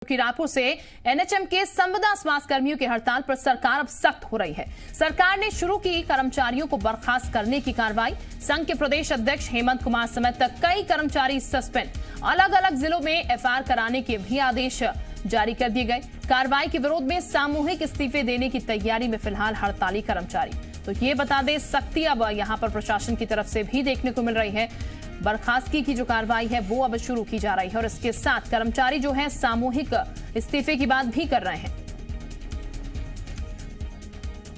कि रायपुर से एनएचएम के संविदा स्वास्थ्य कर्मियों की हड़ताल पर सरकार अब सख्त हो रही है। सरकार ने शुरू की कर्मचारियों को बर्खास्त करने की कार्रवाई। संघ के प्रदेश अध्यक्ष हेमंत कुमार समेत कई कर्मचारी सस्पेंड। अलग अलग जिलों में एफआईआर कराने के भी आदेश जारी कर दिए गए। कार्रवाई के विरोध में सामूहिक इस्तीफे देने की तैयारी में फिलहाल हड़ताली कर्मचारी। तो ये बता दें, सख्ती अब यहाँ पर प्रशासन की तरफ से भी देखने को मिल रही है। बर्खास्तगी की जो कार्रवाई है वो अब शुरू की जा रही है और इसके साथ कर्मचारी जो है सामूहिक इस्तीफे की बात भी कर रहे हैं।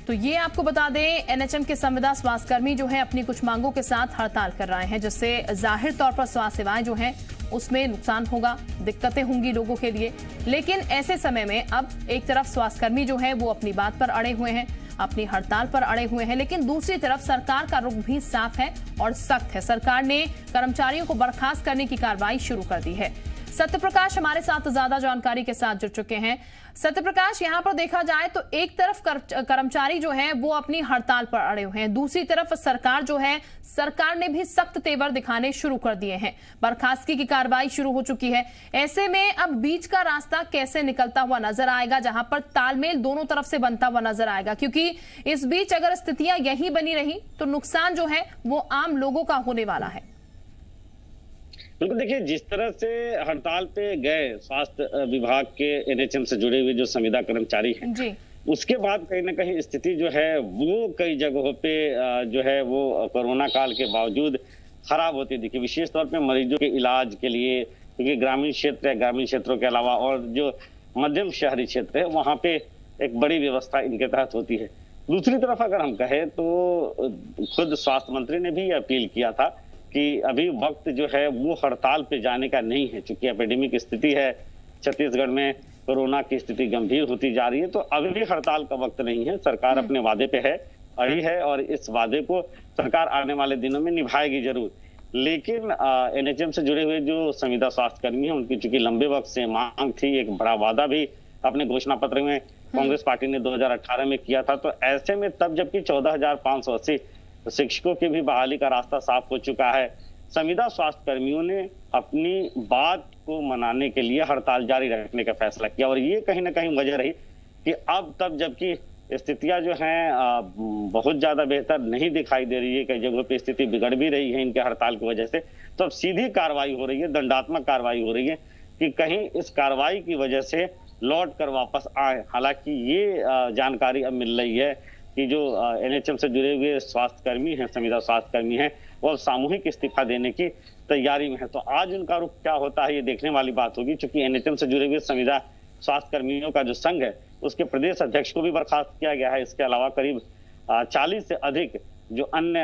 तो ये आपको बता दें, एनएचएम के संविदा स्वास्थ्यकर्मी जो है अपनी कुछ मांगों के साथ हड़ताल कर रहे हैं, जिससे जाहिर तौर पर स्वास्थ्य सेवाएं जो हैं उसमें नुकसान होगा, दिक्कतें होंगी लोगों के लिए। लेकिन ऐसे समय में अब एक तरफ स्वास्थ्यकर्मी जो है वो अपनी बात पर अड़े हुए हैं, अपनी हड़ताल पर अड़े हुए हैं, लेकिन दूसरी तरफ सरकार का रुख भी साफ है और सख्त है। सरकार ने कर्मचारियों को बर्खास्त करने की कार्रवाई शुरू कर दी है। सत्यप्रकाश हमारे साथ ज्यादा जानकारी के साथ जुड़ चुके हैं। सत्यप्रकाश, यहाँ पर देखा जाए तो एक तरफ कर्मचारी जो है वो अपनी हड़ताल पर अड़े हुए हैं, दूसरी तरफ सरकार जो है, सरकार ने भी सख्त तेवर दिखाने शुरू कर दिए हैं। बर्खास्तगी की कार्रवाई शुरू हो चुकी है। ऐसे में अब बीच का रास्ता कैसे निकलता हुआ नजर आएगा, जहां पर तालमेल दोनों तरफ से बनता हुआ नजर आएगा? क्योंकि इस बीच अगर स्थितियां यही बनी रही तो नुकसान जो है वो आम लोगों का होने वाला है। बिल्कुल, देखिए जिस तरह से हड़ताल पे गए स्वास्थ्य विभाग के एनएचएम से जुड़े हुए जो संविदा कर्मचारी हैं जी, उसके बाद कहीं ना कहीं स्थिति जो है वो कई जगहों पे जो है वो कोरोना काल के बावजूद खराब होती दिखी। विशेष तौर पे मरीजों के इलाज के लिए, क्योंकि ग्रामीण क्षेत्र है, ग्रामीण क्षेत्रों के अलावा और जो मध्यम शहरी क्षेत्र है वहाँ पे एक बड़ी व्यवस्था इनके तहत होती है। दूसरी तरफ अगर हम कहें तो खुद स्वास्थ्य मंत्री ने भी अपील किया था कि अभी वक्त जो है वो हड़ताल पे जाने का नहीं है, चूंकि एपिडेमिक स्थिति है, छत्तीसगढ़ में कोरोना की स्थिति गंभीर होती जा रही है, तो अभी भी हड़ताल का वक्त नहीं है। सरकार अपने वादे पे है, अड़ी है और इस वादे को सरकार आने वाले दिनों में निभाएगी जरूर। लेकिन एनएचएम से जुड़े हुए जो संविदा स्वास्थ्य कर्मी हैं उनकी चूंकि लंबे वक्त से मांग थी, एक बड़ा वादा भी अपने घोषणा पत्र में कांग्रेस पार्टी ने 2018 में किया था, तो ऐसे में तब जबकि 14,580 शिक्षकों की भी बहाली का रास्ता साफ हो चुका है, संविदा स्वास्थ्य कर्मियों ने अपनी बात को मनाने के लिए हड़ताल जारी रखने का फैसला किया। और ये कहीं ना कहीं वजह रही कि अब तब जबकि स्थितियां जो हैं बहुत ज्यादा बेहतर नहीं दिखाई दे रही है, कई जगहों पे स्थिति बिगड़ भी रही है इनके हड़ताल की वजह से, तो अब सीधी कार्रवाई हो रही है, दंडात्मक कार्रवाई हो रही है कि कहीं इस कार्रवाई की वजह से लौट कर वापस आए। हालांकि ये जानकारी अब मिल रही है कि जो एनएचएम से जुड़े हुए स्वास्थ्य कर्मी हैं, संविदा स्वास्थ्य कर्मी हैं, वो सामूहिक इस्तीफा देने की तैयारी में है। तो आज उनका रुख क्या होता है ये देखने वाली बात होगी, क्योंकि एनएचएम से जुड़े हुए संविदा स्वास्थ्य कर्मियों का जो संघ है उसके प्रदेश अध्यक्ष को भी बर्खास्त किया गया है। इसके अलावा करीब 40 से अधिक जो अन्य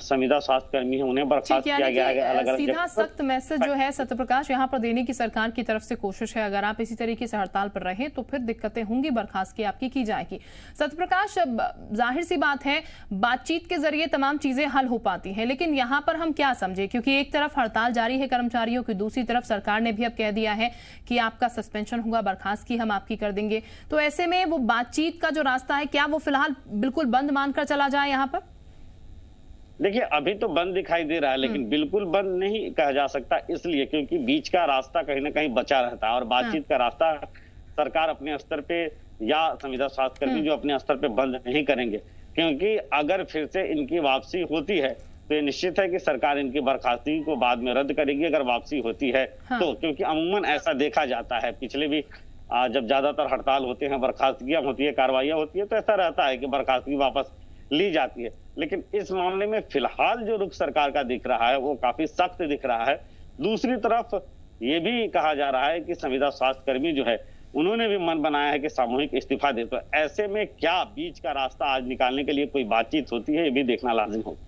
संविदा स्वास्थ्य कर्मी हैं उन्हें बर्खास्त किया गया है। अलग-अलग सीधा सख्त मैसेज जो है सत्यप्रकाश यहाँ पर देने की सरकार की तरफ से कोशिश है। अगर आप इसी तरीके से हड़ताल पर रहे तो फिर दिक्कतें होंगी, बर्खास्तगी आपकी की जाएगी। सत्यप्रकाश, जाहिर सी बात है बातचीत के जरिए तमाम चीजें हल हो पाती हैं, लेकिन यहाँ पर हम क्या समझे, क्योंकि एक तरफ हड़ताल जारी है कर्मचारियों की, दूसरी तरफ सरकार ने भी अब कह दिया है कि आपका सस्पेंशन होगा, बर्खास्तगी हम आपकी कर देंगे। तो ऐसे में वो बातचीत का जो रास्ता है क्या वो फिलहाल बिल्कुल बंद मानकर चला जाए यहाँ पर? देखिए अभी तो बंद दिखाई दे रहा है, लेकिन बिल्कुल बंद नहीं कहा जा सकता, इसलिए क्योंकि बीच का रास्ता कहीं ना कहीं बचा रहता है और बातचीत का रास्ता सरकार अपने स्तर पे या संविदा स्वास्थ्य कर्मी जो अपने स्तर पे बंद नहीं करेंगे, क्योंकि अगर फिर से इनकी वापसी होती है तो ये निश्चित है कि सरकार इनकी बर्खास्तगी को बाद में रद्द करेगी अगर वापसी होती है तो, क्योंकि अमूमन ऐसा देखा जाता है, पिछले भी जब ज्यादातर हड़ताल होते हैं, बर्खास्तगियां होती है, कार्रवाइयां होती है, तो ऐसा रहता है कि बर्खास्तगी वापस ली जाती है। लेकिन इस मामले में फिलहाल जो रुख सरकार का दिख रहा है वो काफी सख्त दिख रहा है। दूसरी तरफ ये भी कहा जा रहा है कि संविदा स्वास्थ्य कर्मी जो है उन्होंने भी मन बनाया है कि सामूहिक इस्तीफा दे, तो ऐसे में क्या बीच का रास्ता आज निकालने के लिए कोई बातचीत होती है, ये भी देखना लाजिम होगा।